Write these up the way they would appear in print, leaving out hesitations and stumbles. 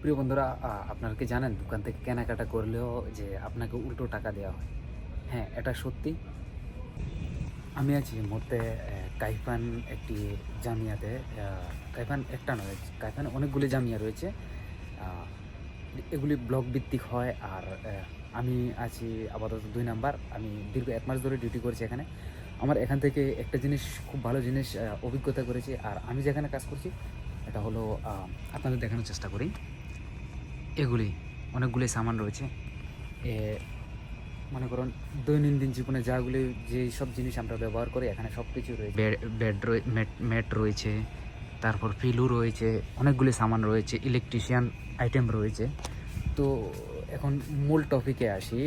প্রিয় বন্ধুরা, আপনারা কি জানেন দোকান থেকে কেনাকাটা করলেও যে আপনাকে উল্টো টাকা দেওয়া হয়? হ্যাঁ, এটা সত্যি। আমি আছি এই মুহূর্তে কাইফান একটি জামিয়াতে। কাইফান একটা নয়, কাইফানে অনেকগুলি জামিয়া রয়েছে। আ এগুলি ব্লক ভিত্তিক হয়। আর আমি আছি আপাতত ২ নাম্বার। আমি দীর্ঘ ১ মাস ধরে ডিউটি করছি এখানে। আমার এখান থেকে একটা জিনিস, খুব ভালো জিনিস অভিজ্ঞতা করেছি। আর আমি যেখানে কাজ করছি এটা হলো, আপনাদের দেখানোর চেষ্টা করি। এগুলি অনেকগুলি সামান রয়েছে। এ মনে করুন দৈনন্দিন জীবনে যেই সব জিনিস আমরা ব্যবহার করি এখানে সব কিছু রয়েছে। ম্যাট রয়েছে, তারপর পিলো রয়েছে, অনেকগুলি সামান রয়েছে, ইলেকট্রিশিয়ান আইটেম রয়েছে। তো এখন মূল টপিকে আসি।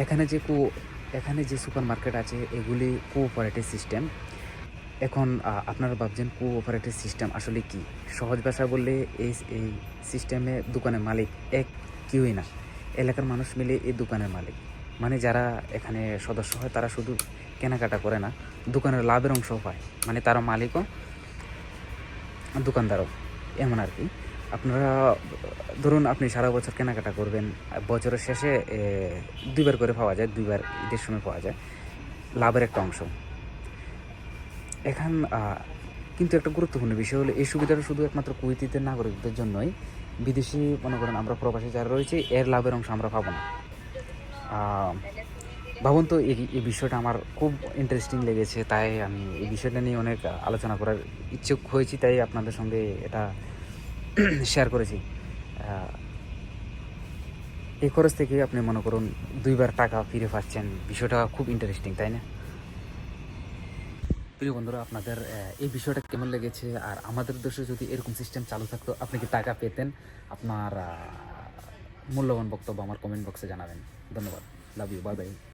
এখানে যে এখানে যে সুপার মার্কেট আছে এগুলি কোঅপারেটিভ সিস্টেম। এখন আপনারা ভাবছেন কোঅপারেটিভ সিস্টেম আসলে কি? সহজ ভাষায় বললে এই সিস্টেমে দোকানের মালিক কেউই না। এলাকার মানুষ মিলে এই দোকানের মালিক। মানে যারা এখানে সদস্য হয় তারা শুধু কেনাকাটা করে না, দোকানের লাভের অংশও পায়। মানে তারা মালিকও, দোকানদারও, এমন আর কি। আপনারা ধরুন আপনি সারা বছর কেনাকাটা করবেন, বছরের শেষে ২ বার করে পাওয়া যায়, ২ বার ঈদের সময় পাওয়া যায় লাভের একটা অংশ। এখন কিন্তু একটা গুরুত্বপূর্ণ বিষয় হলো এই সুবিধাটা শুধু একমাত্র কুয়েতিদের নাগরিকদের জন্যই। বিদেশি মনে করেন আমরা প্রবাসী যারা রয়েছে এর লাভের অংশ আমরা পাবো না। ভাবুন তো, এই বিষয়টা আমার খুব ইন্টারেস্টিং লেগেছে, তাই আমি এই বিষয়টা নিয়ে অনেক আলোচনা করার ইচ্ছুক হয়েছি, তাই আপনাদের সঙ্গে এটা শেয়ার করেছি। এই খরচ থেকে আপনি মনে করুন ২ বার টাকা ফিরে পাচ্ছেন, বিষয়টা খুব ইন্টারেস্টিং, তাই না? প্রিয় বন্ধুরা, আপনাদের এই বিষয়টা কেমন লেগেছে? আর আমাদের দেশে যদি এরকম সিস্টেম চালু থাকতো আপনি কি টাকা পেতেন? আপনার মূল্যবান বক্তব্য আমার কমেন্ট বক্সে জানাবেন। ধন্যবাদ। Love you. Bye by.